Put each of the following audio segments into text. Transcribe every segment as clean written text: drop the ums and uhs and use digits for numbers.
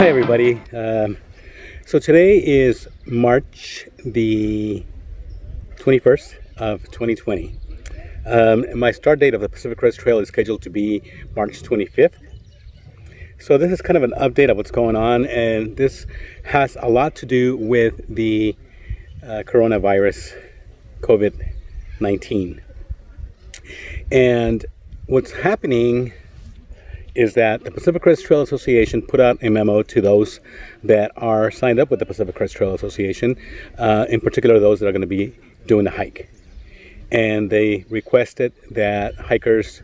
Hi everybody. So today is March the 21st of 2020. And my start date of the Pacific Crest Trail is scheduled to be March 25th. So this is kind of an update of what's going on, and this has a lot to do with the coronavirus, COVID-19. And what's happening is that the Pacific Crest Trail Association put out a memo to those that are signed up with the Pacific Crest Trail Association, in particular those that are going to be doing the hike. And they requested that hikers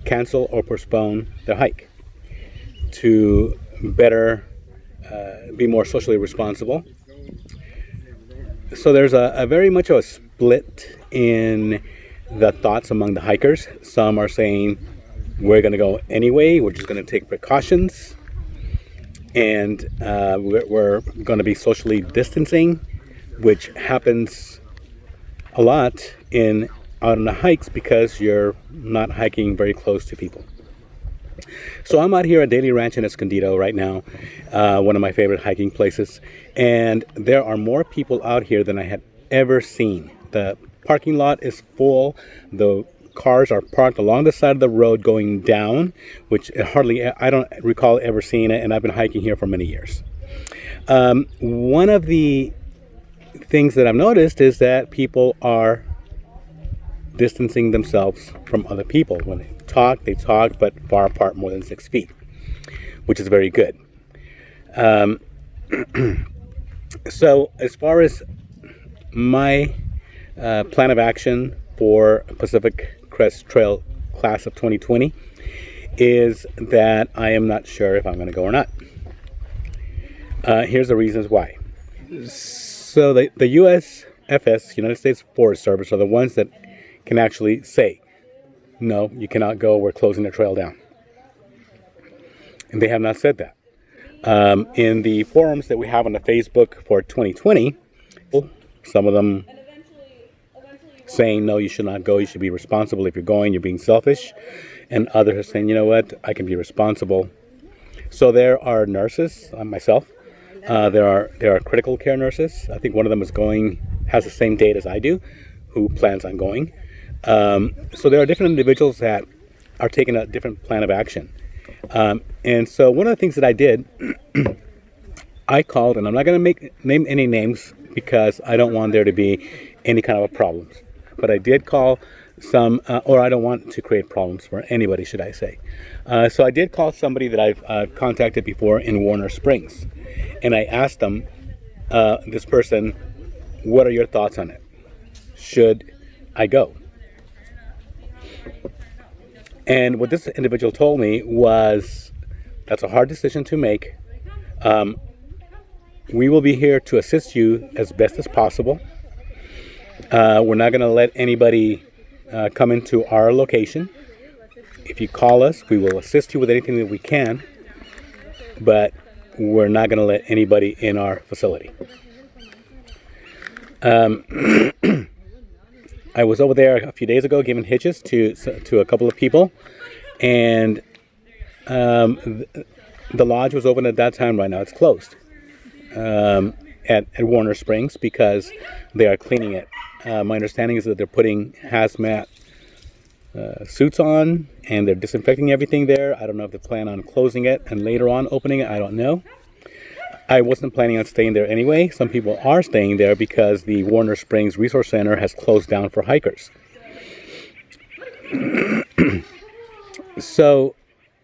cancel or postpone their hike to better be more socially responsible. So there's a very much of a split in the thoughts among the hikers. Some are saying, we're going to go anyway, we're just going to take precautions, and we're going to be socially distancing, which happens a lot out on the hikes because you're not hiking very close to people. So I'm out here at Daily Ranch in Escondido right now, one of my favorite hiking places, and there are more people out here than I had ever seen. The parking lot is full. The cars are parked along the side of the road going down, which I don't recall ever seeing it, and I've been hiking here for many years. One of the things that I've noticed is that people are distancing themselves from other people. When they talk, but far apart, more than 6 feet, which is very good. So as far as my plan of action for Pacific Crest Trail class of 2020 is that I am not sure if I'm going to go or not. Here's the reasons why. So the USFS, United States Forest Service, are the ones that can actually say, no, you cannot go, we're closing the trail down. And they have not said that. In the forums that we have on the Facebook for 2020, some of them saying, no, you should not go, you should be responsible. If you're going, you're being selfish. And others are saying, you know what, I can be responsible. So there are nurses, myself, there are critical care nurses. I think one of them has the same date as I do, who plans on going. So there are different individuals that are taking a different plan of action. And so one of the things that I did, I called, and I'm not going to name any names because I don't want there to be any kind of problems. But I did call some, or I don't want to create problems for anybody, should I say. So I did call somebody that I've contacted before in Warner Springs. And I asked them, this person, what are your thoughts on it? Should I go? And what this individual told me was, that's a hard decision to make. We will be here to assist you as best as possible. We're not going to let anybody come into our location. If you call us, we will assist you with anything that we can, but we're not going to let anybody in our facility. I was over there a few days ago giving hitches to a couple of people, and the lodge was open at that time. Right now it's closed at Warner Springs because they are cleaning it. My understanding is that they're putting hazmat suits on and they're disinfecting everything there. I don't know if they plan on closing it and later on opening it. I don't know. I wasn't planning on staying there anyway. Some people are staying there because the Warner Springs Resource Center has closed down for hikers. So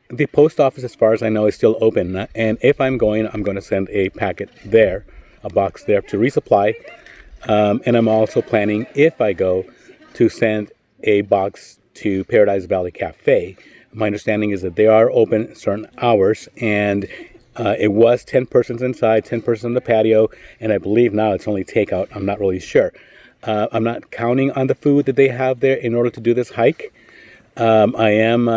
the post office, as far as I know, is still open. And if I'm going to send a packet there, a box there to resupply. And I'm also planning, if I go, to send a box to Paradise Valley Cafe. My understanding is that they are open certain hours, and it was 10 persons inside, 10 persons on the patio, and I believe now it's only takeout. I'm not really sure. I'm not counting on the food that they have there in order to do this hike. I am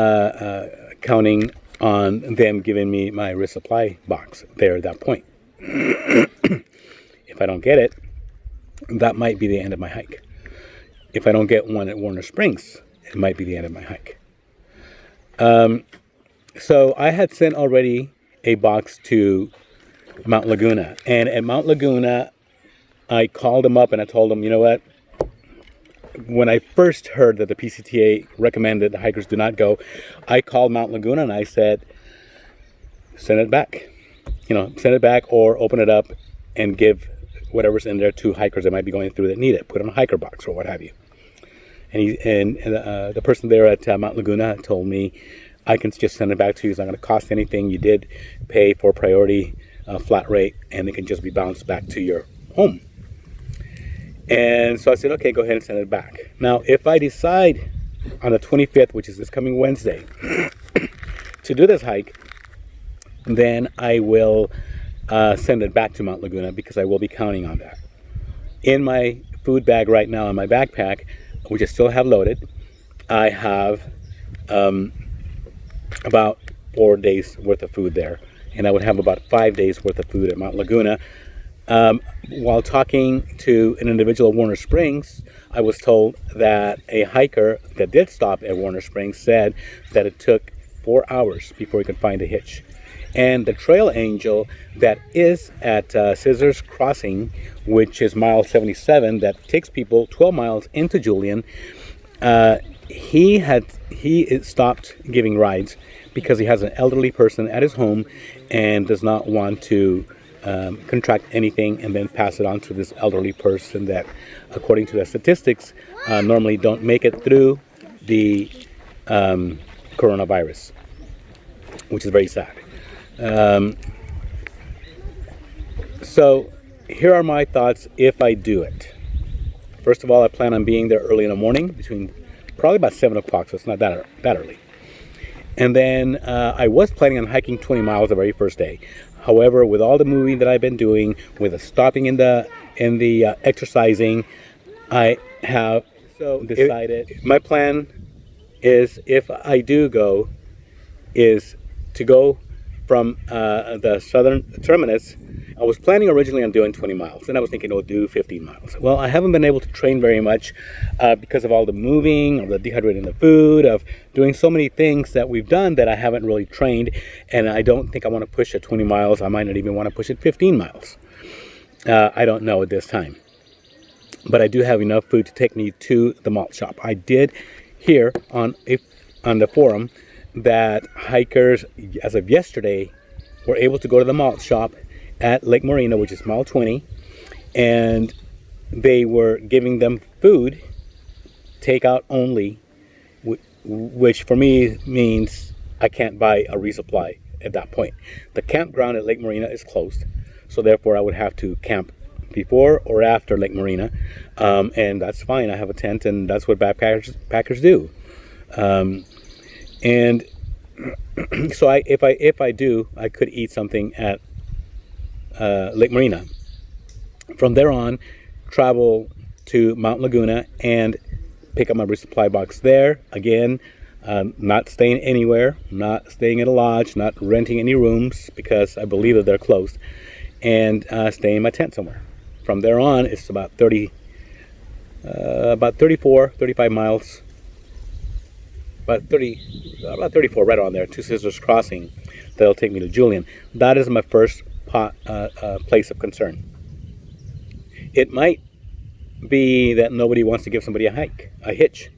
counting on them giving me my resupply box there at that point. If I don't get it, that might be the end of my hike. If I don't get one at Warner Springs, it might be the end of my hike. So I had sent already a box to Mount Laguna. And at Mount Laguna, I called them up and I told them, you know what? When I first heard that the PCTA recommended hikers do not go, I called Mount Laguna and I said, send it back. Send it back or open it up and give whatever's in there to hikers that might be going through that need it. Put it on a hiker box or what have you. And the person there at Mount Laguna told me, I can just send it back to you. It's not going to cost anything. You did pay for priority flat rate, and it can just be bounced back to your home. And so I said, okay, go ahead and send it back. Now, if I decide on the 25th, which is this coming Wednesday, to do this hike, then I will send it back to Mount Laguna because I will be counting on that. In my food bag right now, in my backpack, which I still have loaded, I have about 4 days worth of food there. And I would have about 5 days worth of food at Mount Laguna. While talking to an individual at Warner Springs, I was told that a hiker that did stop at Warner Springs said that it took 4 hours before he could find a hitch. And the trail angel that is at Scissors Crossing, which is mile 77, that takes people 12 miles into Julian, he stopped giving rides because he has an elderly person at his home and does not want to contract anything and then pass it on to this elderly person that, according to the statistics, normally don't make it through the coronavirus, which is very sad. So here are my thoughts if I do it. First of all, I plan on being there early in the morning, between probably about 7 o'clock, so it's not that early. And then I was planning on hiking 20 miles the very first day. However, with all the moving that I've been doing, with the stopping in the exercising, I have decided. My plan is, if I do go, is to go from the southern terminus. I was planning originally on doing 20 miles, and I was thinking I'll do 15 miles. Well, I haven't been able to train very much because of all the moving, of the dehydrating the food, of doing so many things that we've done that I haven't really trained, and I don't think I want to push at 20 miles. I might not even want to push at 15 miles. I don't know at this time. But I do have enough food to take me to the malt shop. I did hear on the forum that hikers, as of yesterday, were able to go to the malt shop at Lake Morena, which is mile 20, and they were giving them food, takeout only, which for me means I can't buy a resupply at that point. The campground at Lake Morena is closed, so therefore I would have to camp before or after Lake Morena, and that's fine. I have a tent, and that's what backpackers do. And so if I do, I could eat something at Lake Morena. From there on, travel to Mount Laguna and pick up my resupply box there. Again, not staying anywhere, not staying at a lodge, not renting any rooms because I believe that they're closed, and staying in my tent somewhere. From there on, it's about 35 miles. About 34, right on there, to Scissors Crossing. That'll take me to Julian. That is my first place of concern. It might be that nobody wants to give somebody a hitch.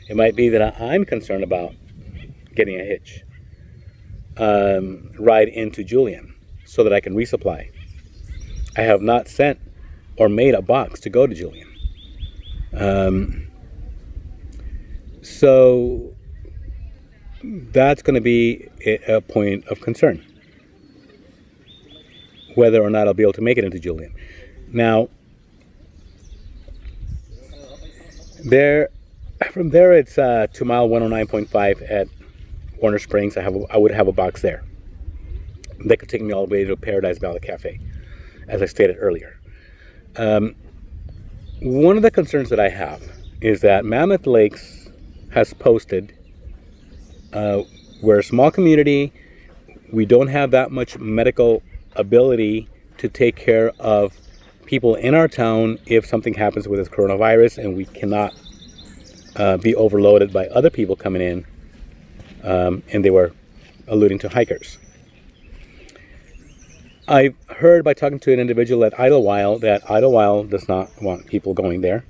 It might be that I'm concerned about getting a hitch ride into Julian so that I can resupply. I have not sent or made a box to go to Julian. So that's going to be a point of concern, whether or not I'll be able to make it into Julian. Now, from there it's to mile 109.5 at Warner Springs. I would have a box there. That could take me all the way to Paradise Valley Cafe, as I stated earlier. One of the concerns that I have is that Mammoth Lakes has posted, we're a small community, we don't have that much medical ability to take care of people in our town if something happens with this coronavirus, and we cannot be overloaded by other people coming in, and they were alluding to hikers. I've heard by talking to an individual at Idlewild that Idlewild does not want people going there.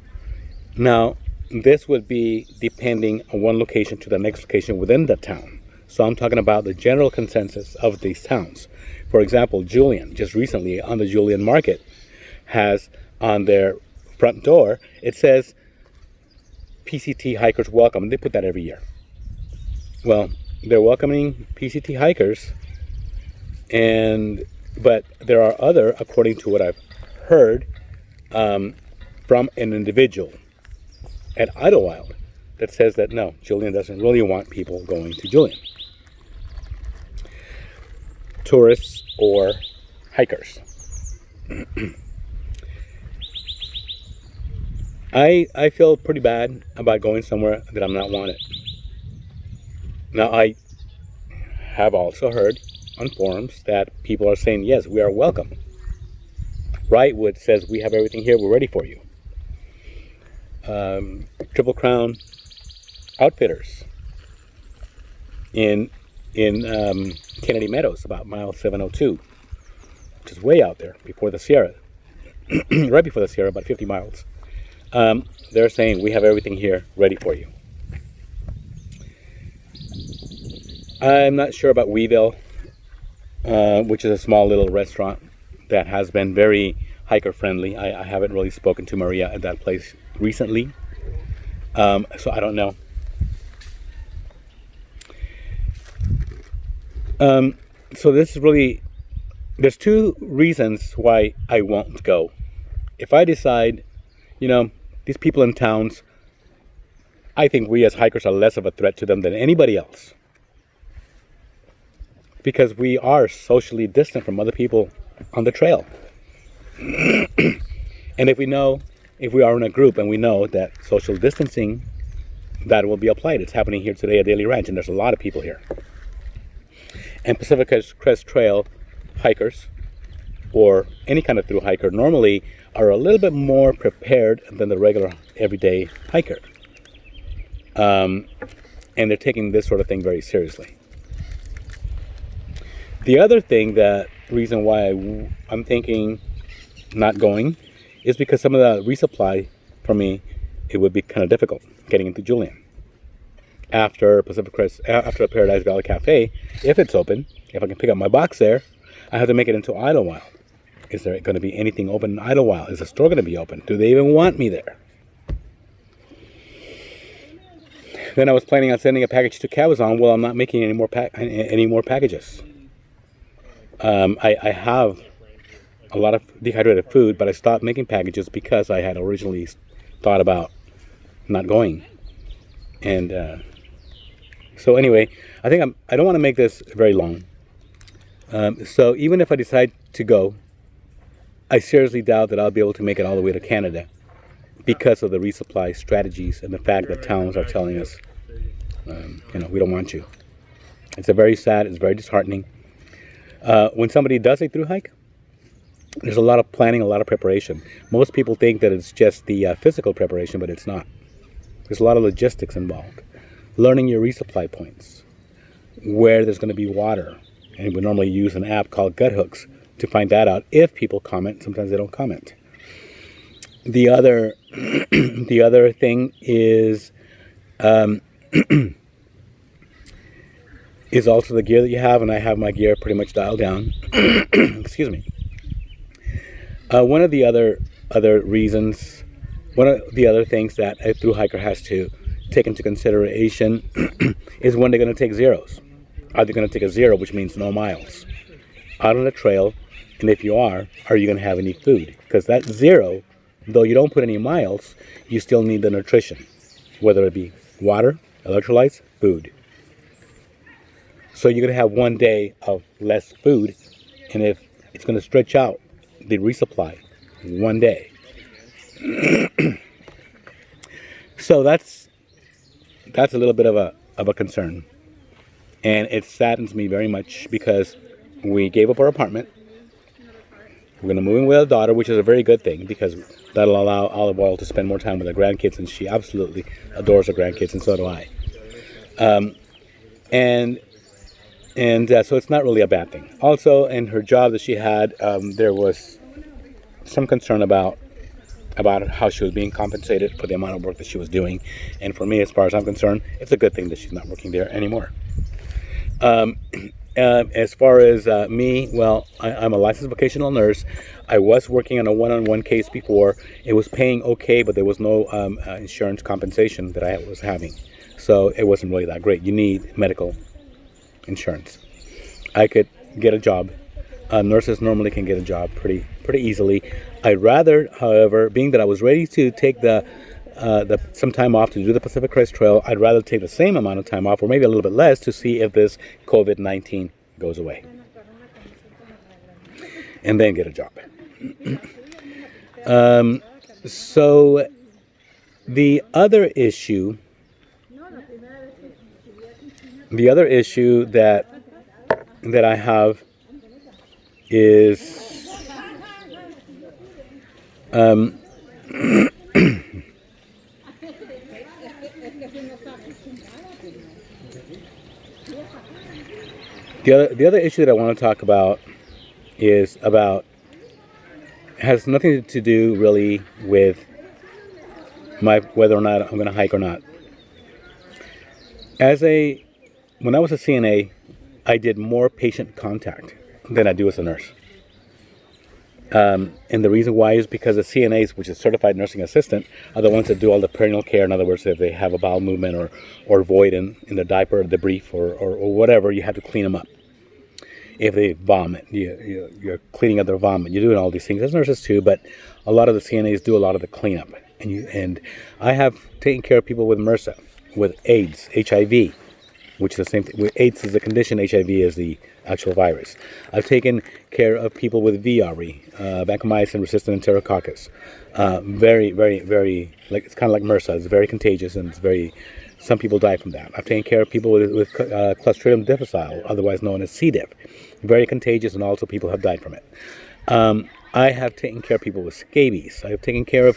Now, this would be depending on one location to the next location within the town. So I'm talking about the general consensus of these towns. For example, Julian, just recently on the Julian Market, has on their front door, it says, PCT hikers welcome. And they put that every year. Well, they're welcoming PCT hikers, but there are other, according to what I've heard, from an individual at Idlewild that says that no, Julian doesn't really want people going to Julian. Tourists or hikers. I feel pretty bad about going somewhere that I'm not wanted. Now, I have also heard on forums that people are saying, yes, we are welcome. Wrightwood says, we have everything here, we're ready for you. Triple Crown Outfitters in Kennedy Meadows, about mile 702, which is way out there before the Sierra, right before the Sierra, about 50 miles. They're saying, we have everything here ready for you. I'm not sure about Weeville, which is a small little restaurant that has been very hiker friendly. I haven't really spoken to Maria at that place recently, so I don't know. So this is really, there's two reasons why I won't go. If I decide, these people in towns, I think we as hikers are less of a threat to them than anybody else, because we are socially distant from other people on the trail. And if we are in a group and we know that social distancing, that will be applied. It's happening here today at Daly Ranch, and there's a lot of people here. And Pacific Crest Trail hikers, or any kind of through hiker, normally are a little bit more prepared than the regular everyday hiker. And they're taking this sort of thing very seriously. The other reason why I'm thinking not going is because some of the resupply for me, it would be kind of difficult getting into Julian. After after Paradise Valley Cafe, if it's open, if I can pick up my box there, I have to make it into Idlewild. Is there going to be anything open in Idlewild? Is the store going to be open? Do they even want me there? Then I was planning on sending a package to Cabazon. Well, I'm not making any more packages. I have a lot of dehydrated food, but I stopped making packages because I had originally thought about not going. And so anyway, I think I don't want to make this very long. So even if I decide to go, I seriously doubt that I'll be able to make it all the way to Canada because of the resupply strategies and the fact that towns are telling us, we don't want you. It's very sad. It's very disheartening. When somebody does a through hike, there's a lot of planning, a lot of preparation. Most people think that it's just the physical preparation, but it's not. There's a lot of logistics involved. Learning your resupply points, where there's going to be water. And we normally use an app called Gut Hooks to find that out. If people comment, sometimes they don't comment. The other thing is is also the gear that you have, and I have my gear pretty much dialed down. Excuse me. One of the other things that a through hiker has to take into consideration is when they're going to take zeros. Are they going to take a zero, which means no miles, out on the trail? And if you are you going to have any food? Because that zero, though you don't put any miles, you still need the nutrition, whether it be water, electrolytes, food. So you're going to have one day of less food, and if it's going to stretch out the resupply one day. So that's a little bit of a concern. And it saddens me very much because we gave up our apartment. We're going to move in with our daughter, which is a very good thing because that'll allow Olive Oil to spend more time with her grandkids, and she absolutely adores her grandkids, and so do I. And And so it's not really a bad thing. Also, in her job that she had, there was some concern about how she was being compensated for the amount of work that she was doing. And for me, as far as I'm concerned, it's a good thing that she's not working there anymore. As far as me, well, I'm a licensed vocational nurse. I was working on a one-on-one case before. It was paying okay, but there was no insurance compensation that I was having. So it wasn't really that great. You need medical insurance. I could get a job. Nurses normally can get a job pretty easily. I'd rather, however, being that I was ready to take some time off to do the Pacific Crest Trail, I'd rather take the same amount of time off, or maybe a little bit less, to see if this COVID-19 goes away, and then get a job. So the other issue that I have is the other issue that I want to talk about has nothing to do really with whether or not I'm going to hike or not. When I was a CNA, I did more patient contact than I do as a nurse. And the reason why is because the CNAs, which is certified nursing assistant, are the ones that do all the perinatal care. In other words, if they have a bowel movement or void in the diaper, or the brief, or whatever, you have to clean them up. If they vomit, you're cleaning up their vomit. You're doing all these things as nurses too, but a lot of the CNAs do a lot of the cleanup. And I have taken care of people with MRSA, with AIDS, HIV, which is the same thing. AIDS is the condition, HIV is the actual virus. I've taken care of people with VRE, vancomycin-resistant enterococcus. Very, very, very, it's kind of like MRSA. It's very contagious, and some people die from that. I've taken care of people with Clostridium difficile, otherwise known as C. diff. Very contagious, and also people have died from it. I have taken care of people with scabies. I have taken care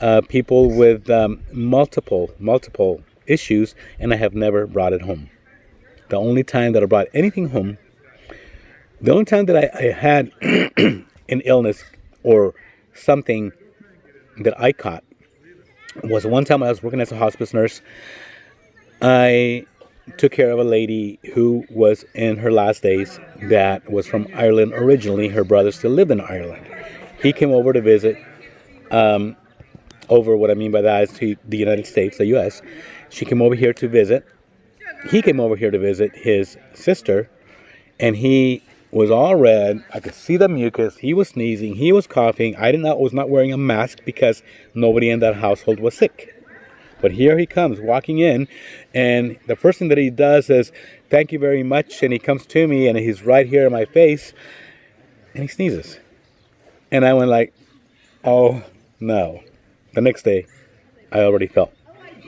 of people with multiple issues, and I have never brought it home. The only time that I brought anything home, the only time that I had an illness or something that I caught, was one time I was working as a hospice nurse. I took care of a lady who was in her last days that was from Ireland originally. Her brother still lived in Ireland. He came over to visit. What I mean by that is to the United States, the U.S. She came over here to visit. He came over here to visit his sister, and he was all red. I could see the mucus. He was sneezing. He was coughing. I was not wearing a mask because nobody in that household was sick. But here he comes walking in, and the first thing that he does is, "Thank you very much," and he comes to me, and he's right here in my face, and he sneezes. And I went like, oh no. The next day, I already felt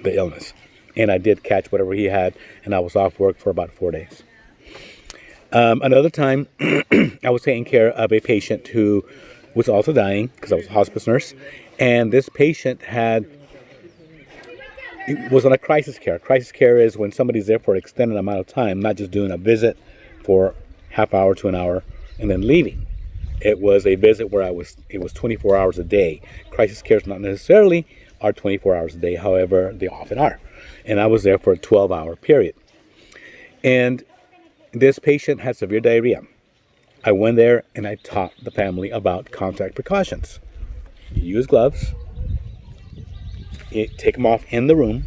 the illness, and I did catch whatever he had, and I was off work for about 4 days. Another time, I was taking care of a patient who was also dying, because I was a hospice nurse, and this patient was on a crisis care. Crisis care is when somebody's there for an extended amount of time, not just doing a visit for half hour to an hour and then leaving. It was a visit where it was 24 hours a day. Crisis cares not necessarily are 24 hours a day, however, they often are. And I was there for a 12-hour period. And this patient had severe diarrhea. I went there and I taught the family about contact precautions. You use gloves. Take them off in the room.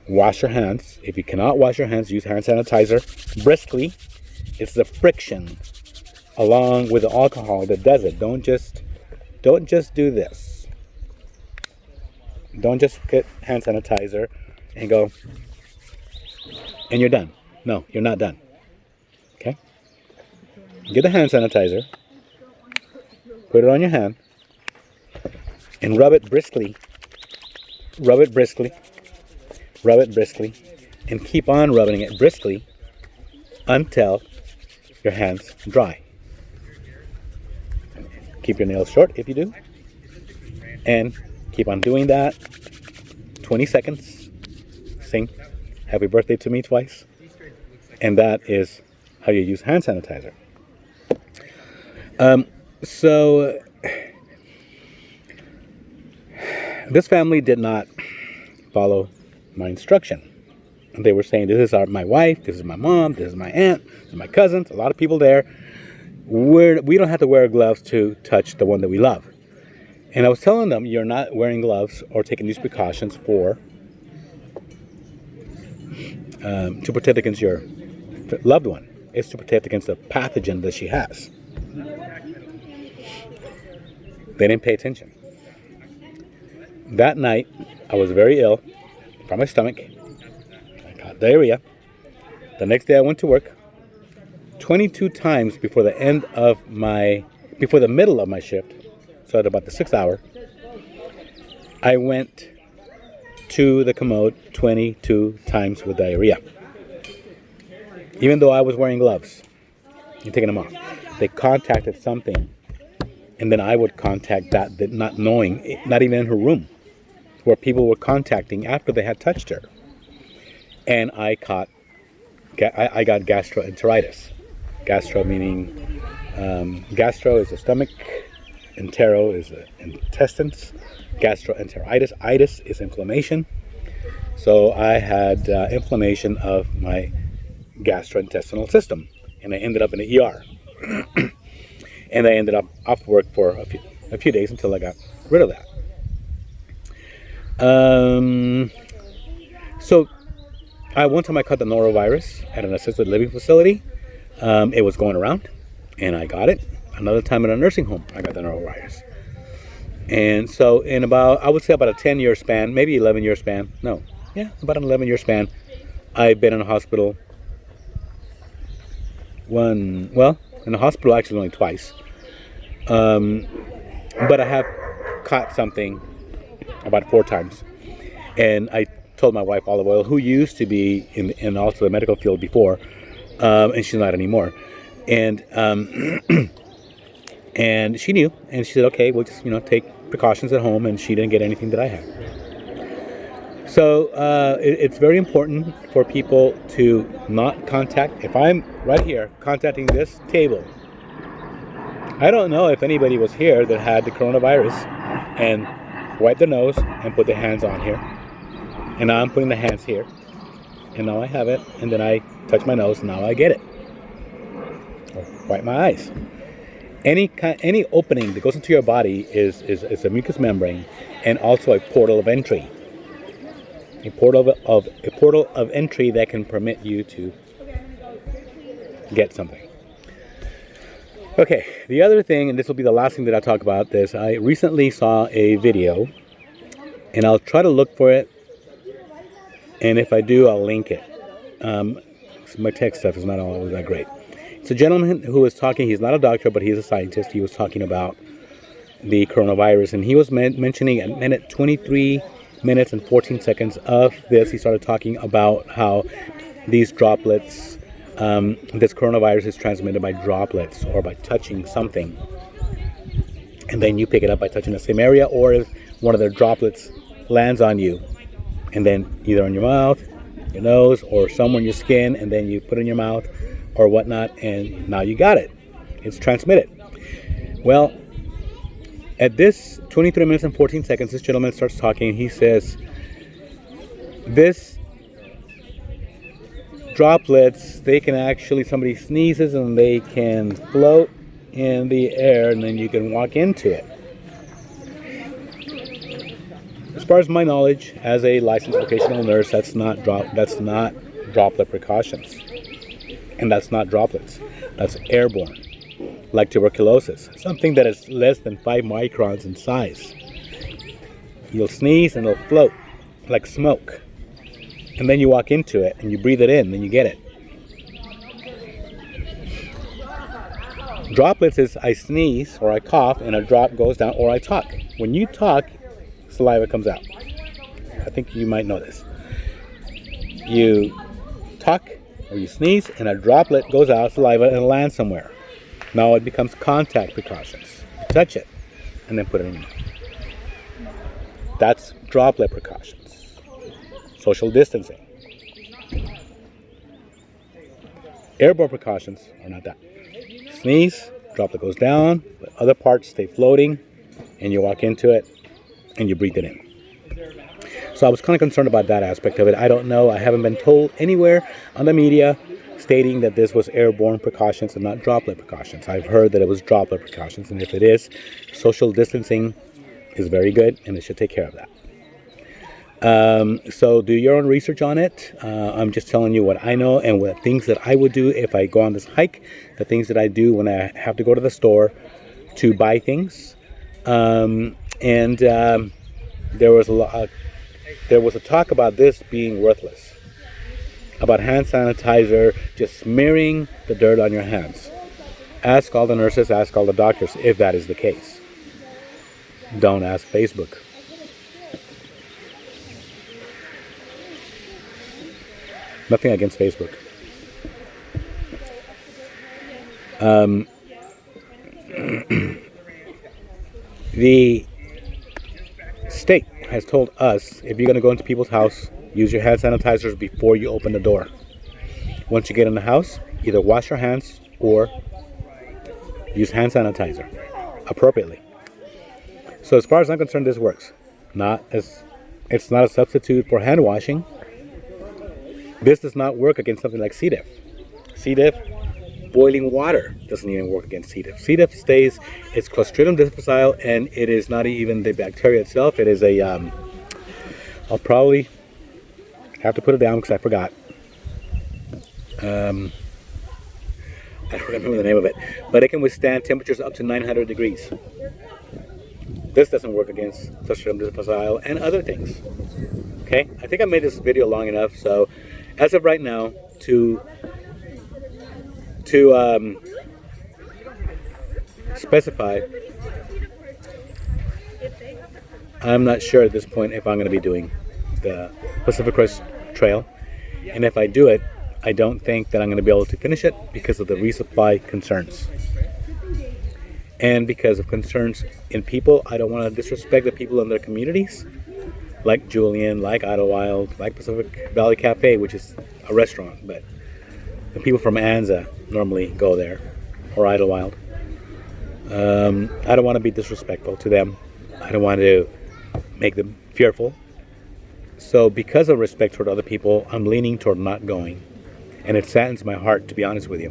Wash your hands. If you cannot wash your hands, use hand sanitizer briskly. It's the friction along with the alcohol that does it. Don't just do this. Don't just get hand sanitizer and go and you're done. No, you're not done. Okay? Get the hand sanitizer, put it on your hand, and rub it briskly. Rub it briskly. Rub it briskly. And keep on rubbing it briskly until your hands dry. Keep your nails short if you do. And keep on doing that. 20 seconds. Sing Happy Birthday to Me twice. And that is how you use hand sanitizer. So this family did not follow my instruction. They were saying, this is my wife, this is my mom, this is my aunt, this is my cousins, a lot of people there. We don't have to wear gloves to touch the one that we love. And I was telling them, you're not wearing gloves or taking these precautions to protect against your loved one. It's to protect against the pathogen that she has. They didn't pay attention. That night, I was very ill from my stomach. I got diarrhea. The next day I went to work. 22 times before the middle of my shift, so at about the 6th hour, I went to the commode 22 times with diarrhea. Even though I was wearing gloves and taking them off. They contacted something, and then I would contact that not knowing, not even in her room, where people were contacting after they had touched her. And I got gastroenteritis. Gastro meaning, gastro is the stomach, entero is the intestines, gastroenteritis, itis is inflammation. So I had inflammation of my gastrointestinal system, and I ended up in the ER. And I ended up off work for a few days until I got rid of that. So one time I caught the norovirus at an assisted living facility. It was going around, and I got it. Another time in a nursing home, I got the norovirus. And so in about a 10-year span, maybe 11-year span. No, yeah, about an 11-year span, I've been in a hospital. In the hospital actually only twice. But I have caught something about 4 times. And I told my wife, Olive Oil, who used to be in also the medical field before, and she's not anymore. And and she knew, and she said, okay, we'll just take precautions at home, and she didn't get anything that I had. So it's very important for people to not contact. If I'm right here contacting this table, I don't know if anybody was here that had the coronavirus and wiped their nose and put their hands on here. And now I'm putting the hands here. And now I have it. And then I touch my nose. And now I get it. Or wipe my eyes. Any opening that goes into your body is a mucous membrane and also a portal of entry. A portal of entry that can permit you to get something. Okay, the other thing, and this will be the last thing that I'll talk about, is I recently saw a video, and I'll try to look for it, and if I do, I'll link it. My tech stuff is not always that great. It's a gentleman who was talking. He's not a doctor, but he's a scientist. He was talking about the coronavirus, and he was mentioning at minute 23 minutes and 14 seconds of this, he started talking about how these droplets, this coronavirus is transmitted by droplets or by touching something. And then you pick it up by touching the same area, or if one of the droplets lands on you, and then either on your mouth, your nose, or somewhere in your skin, and then you put it in your mouth or whatnot, and now you got it. It's transmitted. Well, at this 23 minutes and 14 seconds, this gentleman starts talking. He says, this droplets, they can actually, somebody sneezes and they can float in the air, and then you can walk into it. As far as my knowledge, as a licensed vocational nurse, that's not droplet precautions. And that's not droplets. That's airborne. Like tuberculosis, something that is less than 5 microns in size. You'll sneeze and it'll float like smoke. And then you walk into it and you breathe it in, then you get it. Droplets is I sneeze or I cough and a drop goes down, or I talk. When you talk, saliva comes out. I think you might know this. You talk or you sneeze and a droplet goes out, saliva, and lands somewhere. Now it becomes contact precautions. Touch it and then put it in your mouth. That's droplet precautions. Social distancing. Airborne precautions are not that. Sneeze, droplet goes down, but other parts stay floating, and you walk into it, and you breathe it in. So I was kind of concerned about that aspect of it. I don't know. I haven't been told anywhere on the media stating that this was airborne precautions and not droplet precautions. I've heard that it was droplet precautions, and if it is, social distancing is very good, and it should take care of that. So do your own research on it. I'm just telling you what I know and what things that I would do if I go on this hike, the things that I do when I have to go to the store to buy things. There was a talk about this being worthless, about hand sanitizer just smearing the dirt on your hands. Ask all the nurses, ask all the doctors if that is the case. Don't ask Facebook. Nothing against Facebook. The state has told us if you're going to go into people's house, use your hand sanitizers before you open the door. Once you get in the house, either wash your hands or use hand sanitizer appropriately. So as far as I'm concerned, this works. It's not a substitute for hand washing. This does not work against something like C. diff. C. diff, boiling water doesn't even work against C. diff. C. diff stays, it's Clostridium difficile, and it is not even the bacteria itself. It is a, I'll probably have to put it down because I forgot. I don't remember the name of it, but it can withstand temperatures up to 900 degrees. This doesn't work against Clostridium difficile and other things. Okay, I think I made this video long enough, so as of right now, to specify, I'm not sure at this point if I'm going to be doing the Pacific Crest Trail, and if I do it, I don't think that I'm going to be able to finish it because of the resupply concerns. And because of concerns in people, I don't want to disrespect the people in their communities, like Julian, like Idlewild, like Pacific Valley Cafe, which is a restaurant, but the people from Anza normally go there, or Idlewild. I don't want to be disrespectful to them. I don't want to make them fearful. So because of respect toward other people, I'm leaning toward not going. And it saddens my heart, to be honest with you.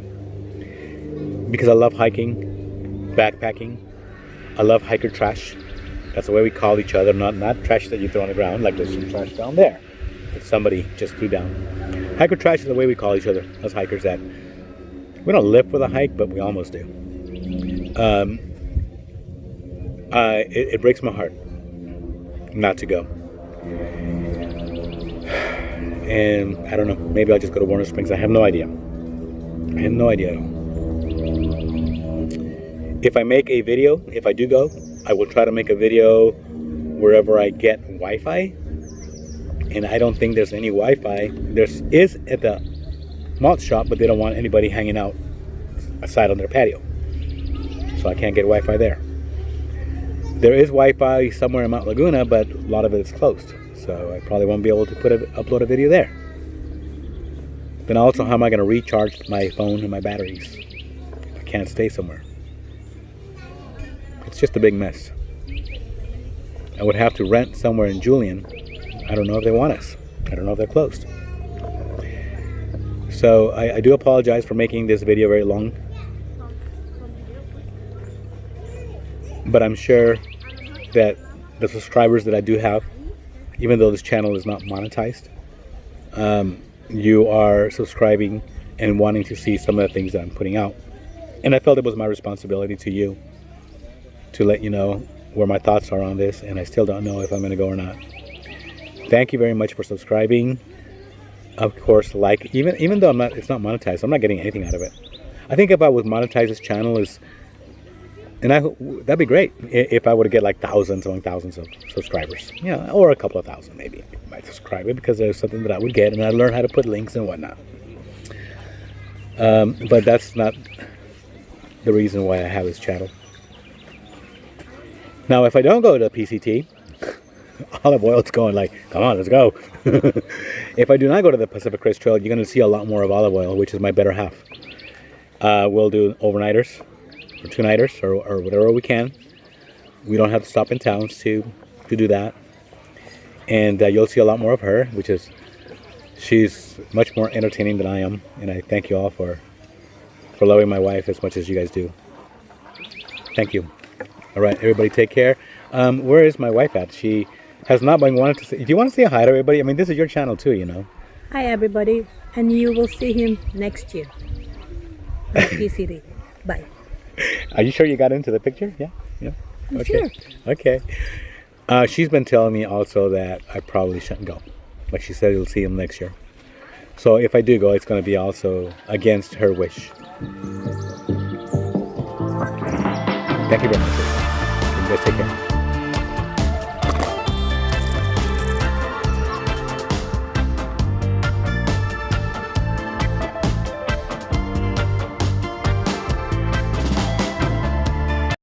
Because I love hiking, backpacking. I love hiker trash. That's the way we call each other, not trash that you throw on the ground, like there's some trash down there that somebody just threw down. Hiker trash is the way we call each other, us hikers, that we don't live for the hike, but we almost do. It breaks my heart not to go. And I don't know, maybe I'll just go to Warner Springs. I have no idea. I have no idea at all. If I make a video, if I do go, I will try to make a video wherever I get Wi-Fi. And I don't think there's any Wi-Fi. There is at the malt shop, but they don't want anybody hanging out aside on their patio. So I can't get Wi-Fi there. There is Wi-Fi somewhere in Mount Laguna, but a lot of it is closed. So I probably won't be able to upload a video there. Then also, how am I going to recharge my phone and my batteries if I can't stay somewhere? It's just a big mess. I would have to rent somewhere in Julian. I don't know if they want us. I don't know if they're closed. So I do apologize for making this video very long. But I'm sure that the subscribers that I do have, even though this channel is not monetized, you are subscribing and wanting to see some of the things that I'm putting out. And I felt it was my responsibility to you to let you know where my thoughts are on this, and I still don't know if I'm going to go or not. Thank you very much for subscribing. Of course, like, even though it's not monetized, I'm not getting anything out of it. I think if I would monetize this channel, that'd be great if I would get like thousands of subscribers, or a couple of thousand maybe. I might subscribe it because there's something that I would get, and I'd learn how to put links and whatnot. But that's not the reason why I have this channel. Now, if I don't go to PCT, Olive oil's going like, come on, let's go. If I do not go to the Pacific Crest Trail, you're going to see a lot more of olive oil, which is my better half. We'll do overnighters or 2-nighters or whatever we can. We don't have to stop in towns to do that. And you'll see a lot more of her, which is, she's much more entertaining than I am. And I thank you all for loving my wife as much as you guys do. Thank you. All right, everybody take care. Where is my wife at? She has not been wanting to say. Do you want to say hi to everybody? I mean, this is your channel too, you know. Hi everybody, and you will see him next year on PCT. Bye. Are you sure you got into the picture? Yeah? Yeah? Okay. Sure. Okay. She's been telling me also that I probably shouldn't go. Like she said, you'll see him next year. So if I do go, it's going to be also against her wish. Thank you very much. You guys take care.